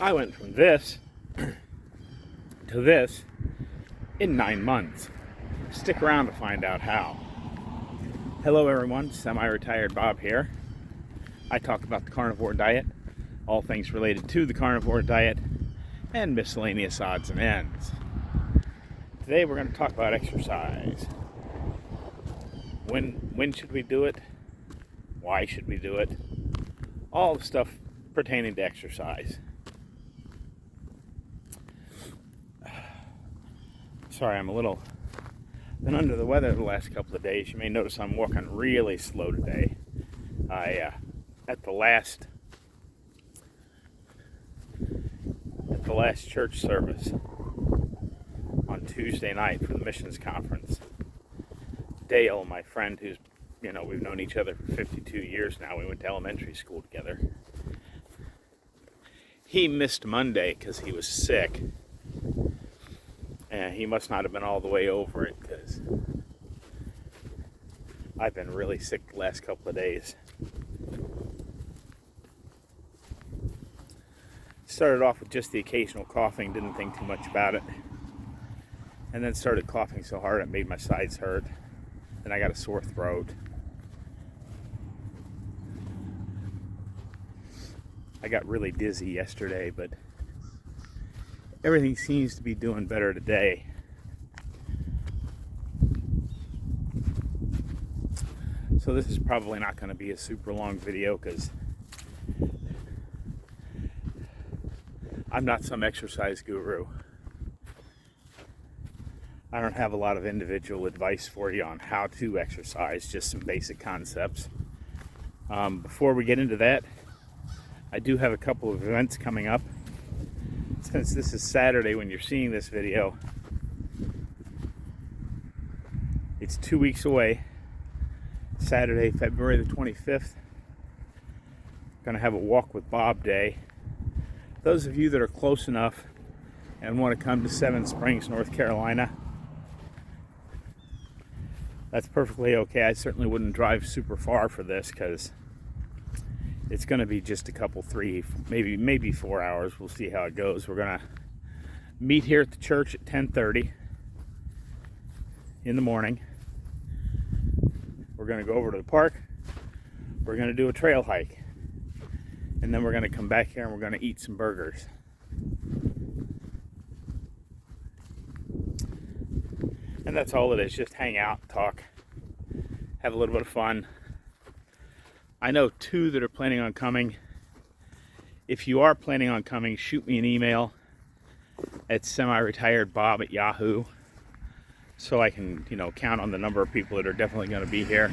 I went from this to this in 9 months. Stick around to find out how. Hello everyone, semi-retired Bob here. I talk about the carnivore diet, all things related to the carnivore diet, and miscellaneous odds and ends. Today we're going to talk about exercise. When should we do it? Why should we do it? All the stuff pertaining to exercise. Sorry, I'm a little been under the weather the last couple of days. You may notice I'm walking really slow today. At the last church service on Tuesday night for the missions conference, Dale, my friend, who's we've known each other for 52 years now. We went to elementary school together. He missed Monday because he was sick. And he must not have been all the way over it because I've been really sick the last couple of days. Started off with just the occasional coughing, didn't think too much about it. And then started coughing so hard it made my sides hurt. Then I got a sore throat. I got really dizzy yesterday, but everything seems to be doing better today. So this is probably not going to be a super long video because I'm not some exercise guru. I don't have a lot of individual advice for you on how to exercise, just some basic concepts. Before we get into that, I do have a couple of events coming up. Since this is Saturday when you're seeing this video, it's 2 weeks away. Saturday, February the 25th. Gonna have a Walk with Bob Day. Those of you that are close enough and want to come to Seven Springs, North Carolina, that's perfectly okay. I certainly wouldn't drive super far for this because it's going to be just a couple, maybe 4 hours. We'll see how it goes. We're going to meet here at the church at 10:30 in the morning. We're going to go over to the park. We're going to do a trail hike. And then we're going to come back here and we're going to eat some burgers. And that's all it is. Just hang out, talk, have a little bit of fun. I know two that are planning on coming. If you are planning on coming, shoot me an email at semi-retiredbob@yahoo so I can, count on the number of people that are definitely going to be here.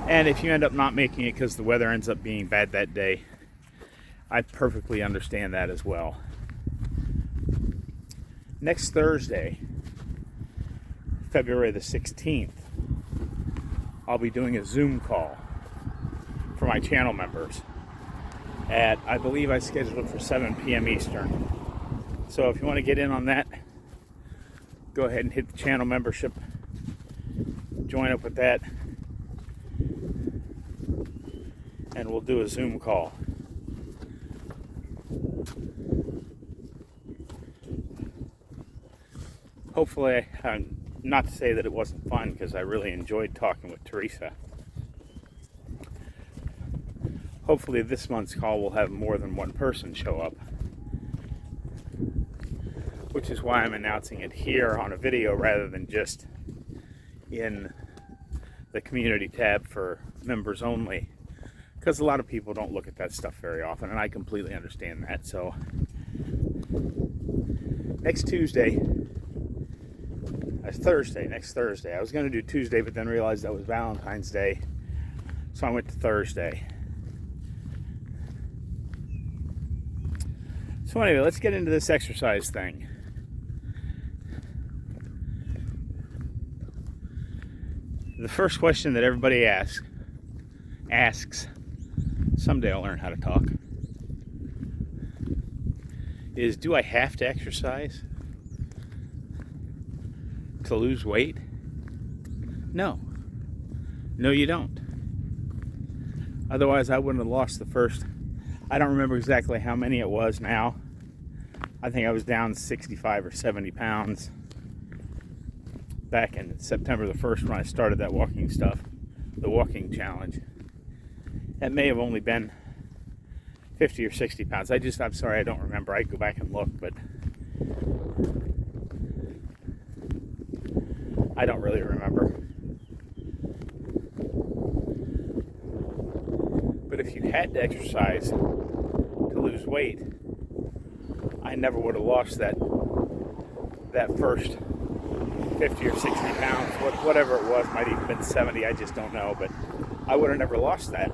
And if you end up not making it because the weather ends up being bad that day, I perfectly understand that as well. Next Thursday, February the 16th, I'll be doing a Zoom call for my channel members at, I believe I scheduled it for 7 p.m. Eastern. So if you want to get in on that, go ahead and hit the channel membership, join up with that, and we'll do a Zoom call. Hopefully, not to say that it wasn't fun, because I really enjoyed talking with Teresa. Hopefully this month's call will have more than one person show up, which is why I'm announcing it here on a video rather than just in the community tab for members only, because a lot of people don't look at that stuff very often, and I completely understand that. So next Thursday. I was going to do Tuesday, but then realized that was Valentine's Day, so I went to Thursday. So anyway, let's get into this exercise thing. The first question that everybody asks, someday I'll learn how to talk, is, do I have to exercise to lose weight? No. No, you don't. Otherwise, I wouldn't have lost the first, I don't remember exactly how many it was now, I think I was down 65 or 70 pounds back in September the 1st when I started that walking stuff, the walking challenge. It may have only been 50 or 60 pounds. I'm sorry, I don't remember. I go back and look, but I don't really remember. But if you had to exercise to lose weight, I never would have lost that first 50 or 60 pounds, whatever it was, might even been 70, I just don't know, but I would have never lost that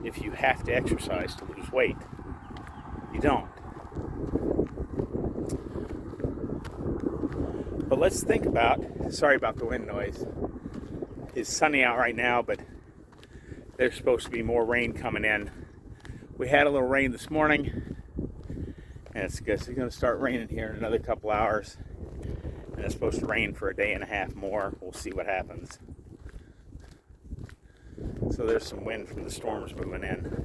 if you have to exercise to lose weight. You don't. But let's think about, sorry about the wind noise, it's sunny out right now, but there's supposed to be more rain coming in. We had a little rain this morning, and it's going to start raining here in another couple hours. And it's supposed to rain for a day and a half more. We'll see what happens. So there's some wind from the storms moving in.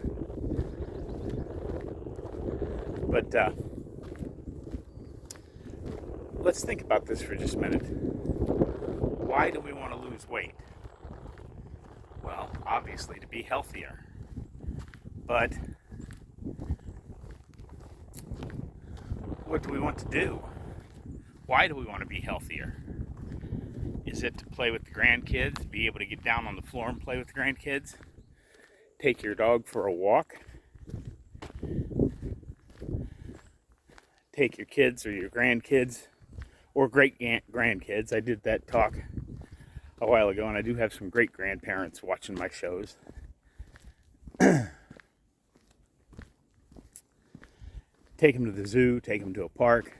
But let's think about this for just a minute. Why do we want to lose weight? Well, obviously to be healthier. But what do we want to do? Why do we want to be healthier? Is it to play with the grandkids, be able to get down on the floor and play with the grandkids? Take your dog for a walk? Take your kids or your grandkids or great grandkids. I did that talk a while ago, and I do have some great grandparents watching my shows. Take them to the zoo, take them to a park.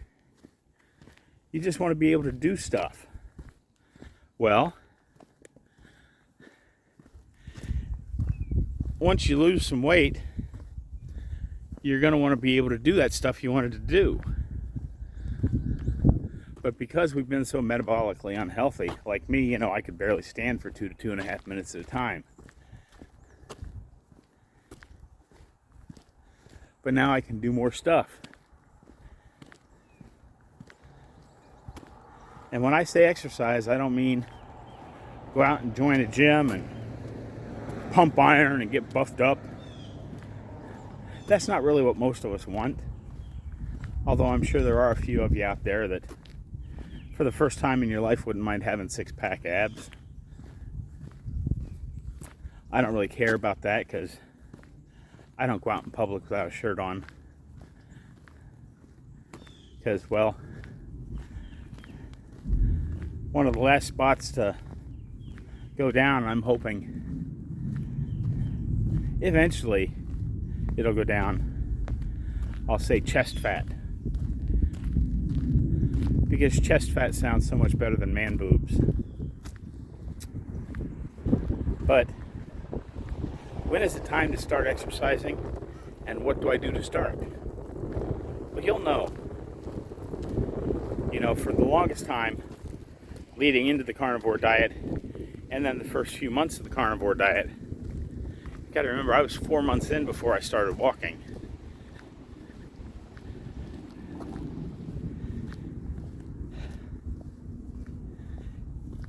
You just want to be able to do stuff. Well, once you lose some weight, you're going to want to be able to do that stuff you wanted to do. But because we've been so metabolically unhealthy, like me, I could barely stand for 2 to 2.5 minutes at a time. But now I can do more stuff. And when I say exercise, I don't mean go out and join a gym and pump iron and get buffed up. That's not really what most of us want. Although I'm sure there are a few of you out there that for the first time in your life wouldn't mind having 6-pack abs. I don't really care about that because I don't go out in public without a shirt on. Because, well, one of the last spots to go down, I'm hoping eventually it'll go down. I'll say chest fat, because chest fat sounds so much better than man boobs. But when is it time to start exercising, and what do I do to start? Well, you'll know. For the longest time leading into the carnivore diet, and then the first few months of the carnivore diet, you got to remember I was 4 months in before I started walking.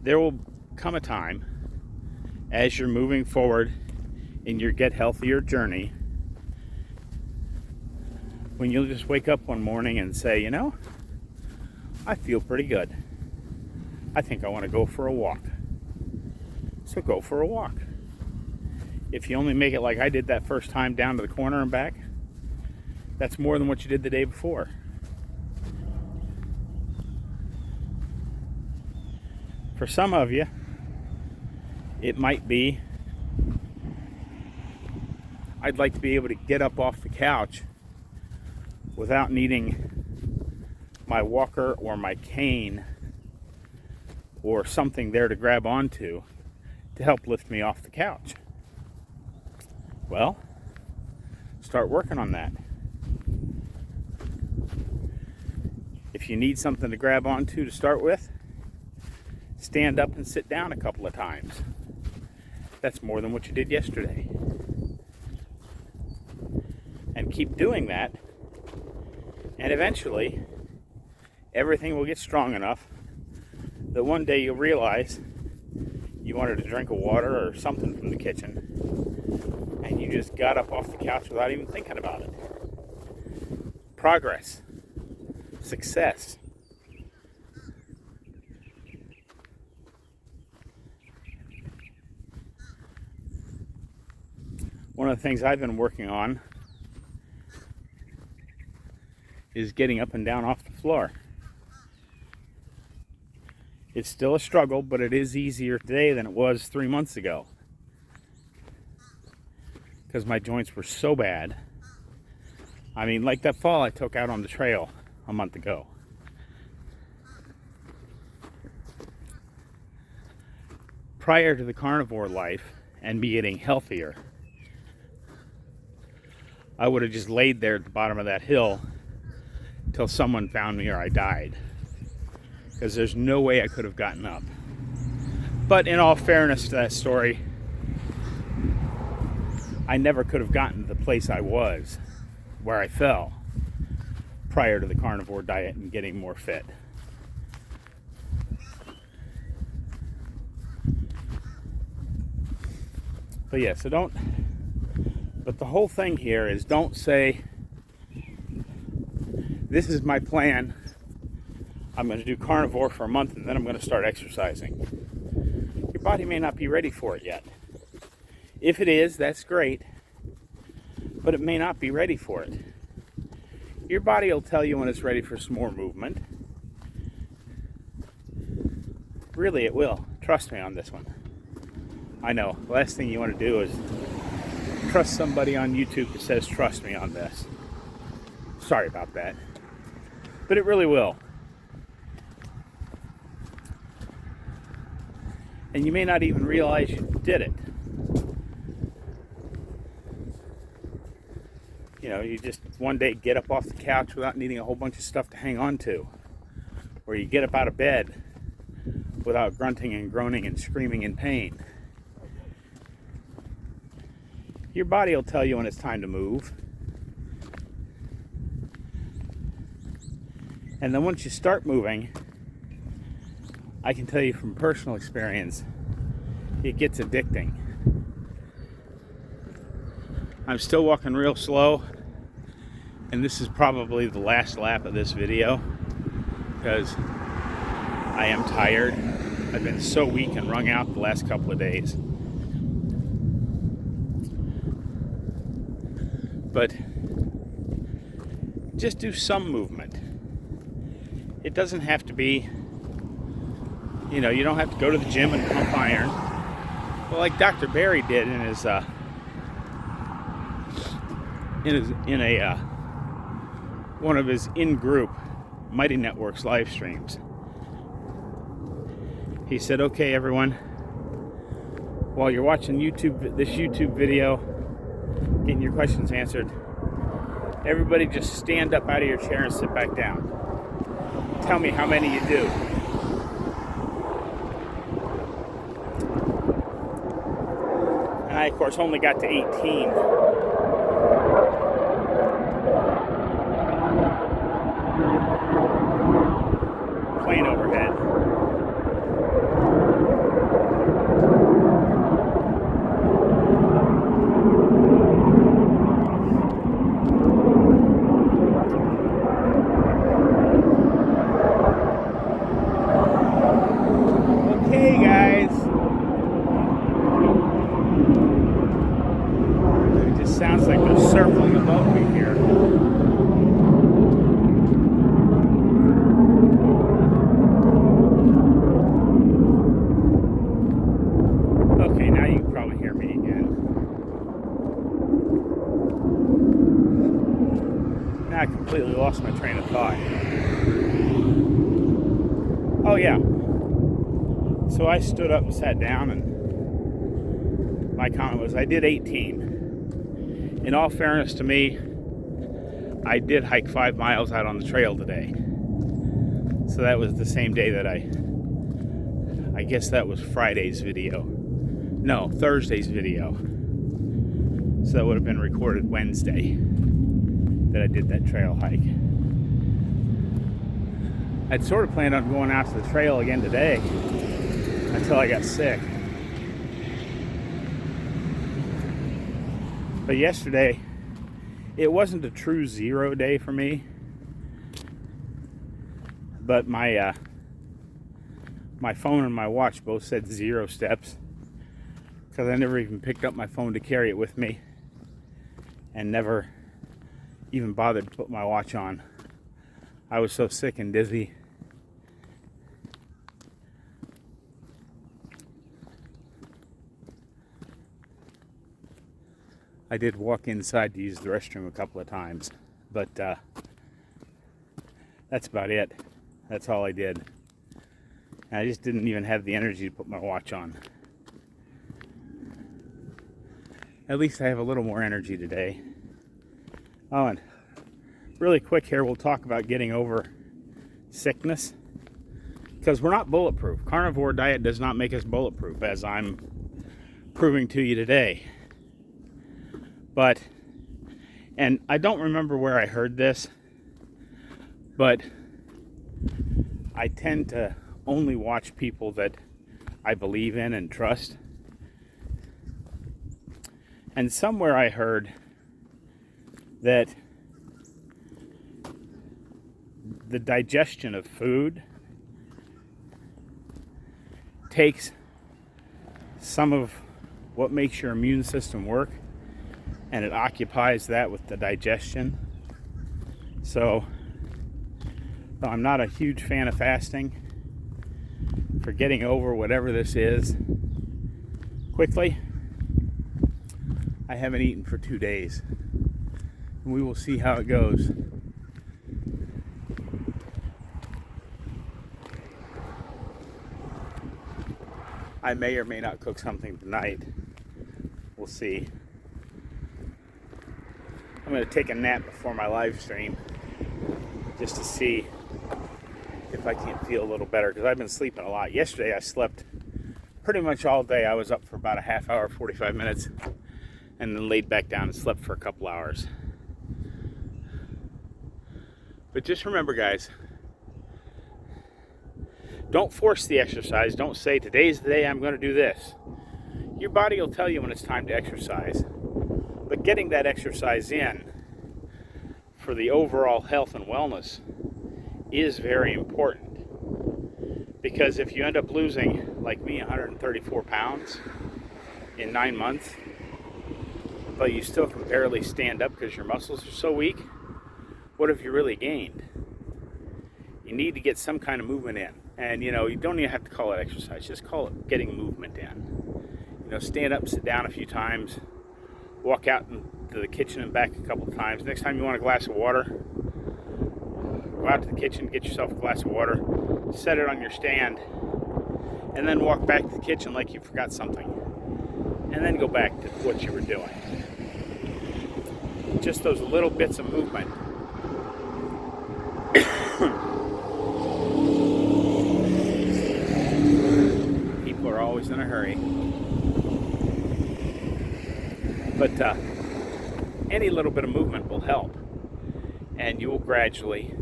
There will come a time as you're moving forward in your get healthier journey when you'll just wake up one morning and say, I feel pretty good. I think I want to go for a walk. So go for a walk. If you only make it like I did that first time down to the corner and back, that's more than what you did the day before. For some of you, it might be, I'd like to be able to get up off the couch without needing my walker or my cane or something there to grab onto to help lift me off the couch. Well, start working on that. If you need something to grab onto to start with, stand up and sit down a couple of times. That's more than what you did yesterday. And keep doing that And eventually, everything will get strong enough that one day you'll realize you wanted a drink of water or something from the kitchen, and you just got up off the couch without even thinking about it. Progress. Success. One of the things I've been working on is getting up and down off the floor. It's still a struggle, but it is easier today than it was 3 months ago, because my joints were so bad. I mean, like that fall I took out on the trail a month ago. Prior to the carnivore life and me getting healthier, I would have just laid there at the bottom of that hill till someone found me or I died, because there's no way I could have gotten up. But in all fairness to that story, I never could have gotten to the place I was, where I fell, prior to the carnivore diet and getting more fit. But yeah, but the whole thing here is, don't say, this is my plan, I'm going to do carnivore for a month and then I'm going to start exercising. Your body may not be ready for it yet. If it is, that's great, but it may not be ready for it. Your body will tell you when it's ready for some more movement. Really, it will. Trust me on this one. I know, the last thing you want to do is trust somebody on YouTube that says, trust me on this. Sorry about that. But it really will. And you may not even realize you did it. You know, you just one day get up off the couch without needing a whole bunch of stuff to hang on to. Or you get up out of bed without grunting and groaning and screaming in pain. Your body will tell you when it's time to move. And then once you start moving, I can tell you from personal experience, it gets addicting. I'm still walking real slow, and this is probably the last lap of this video, because I am tired. I've been so weak and wrung out the last couple of days. But just do some movement. It doesn't have to be, you don't have to go to the gym and pump iron. Well, like Dr. Barry did in his one of his in-group Mighty Networks live streams. He said, okay, everyone, while you're watching this YouTube video, getting your questions answered, everybody just stand up out of your chair and sit back down. Tell me how many you do. And I, of course, only got to 18. Plane overhead. Okay, guys. It just sounds like they're circling above me here. Okay, now you can probably hear me again. Now I completely lost my train of thought. Oh yeah. So I stood up and sat down, and my comment was, I did 18. In all fairness to me, I did hike 5 miles out on the trail today. So that was the same day that I guess that was Friday's video. No, Thursday's video. So that would have been recorded Wednesday that I did that trail hike. I'd sort of planned on going out to the trail again today until I got sick. But yesterday, it wasn't a true 0 day for me. But my phone and my watch both said 0 steps, because I never even picked up my phone to carry it with me, and never even bothered to put my watch on. I was so sick and dizzy. I did walk inside to use the restroom a couple of times, but that's about it. That's all I did. And I just didn't even have the energy to put my watch on. At least I have a little more energy today. Oh, and really quick here, we'll talk about getting over sickness, because we're not bulletproof. Carnivore diet does not make us bulletproof, as I'm proving to you today. But, and I don't remember where I heard this, but I tend to only watch people that I believe in and trust. And somewhere I heard that the digestion of food takes some of what makes your immune system work, and it occupies that with the digestion. So, though I'm not a huge fan of fasting, for getting over whatever this is quickly, I haven't eaten for 2 days. And we will see how it goes. I may or may not cook something tonight. We'll see. I'm going to take a nap before my live stream just to see if I can't feel a little better, because I've been sleeping a lot. Yesterday I slept pretty much all day. I was up for about a half hour, 45 minutes, and then laid back down and slept for a couple hours. But just remember, guys, don't force the exercise. Don't say, today's the day I'm going to do this. Your body will tell you when it's time to exercise. But getting that exercise in for the overall health and wellness is very important. Because if you end up losing, like me, 134 pounds in 9 months, but you still can barely stand up because your muscles are so weak, what have you really gained? You need to get some kind of movement in. And, you don't even have to call it exercise. Just call it getting movement in. Stand up, sit down a few times, walk out into the kitchen and back a couple of times. Next time you want a glass of water, go out to the kitchen, get yourself a glass of water, set it on your stand, and then walk back to the kitchen like you forgot something. And then go back to what you were doing. Just those little bits of movement. People are always in a hurry. But any little bit of movement will help. And you will gradually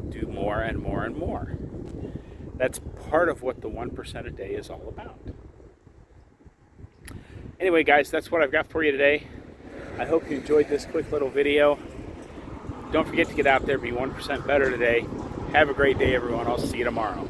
do more and more and more. That's part of what the 1% a day is all about. Anyway, guys, that's what I've got for you today. I hope you enjoyed this quick little video. Don't forget to get out there, be 1% better today. Have a great day, everyone. I'll see you tomorrow.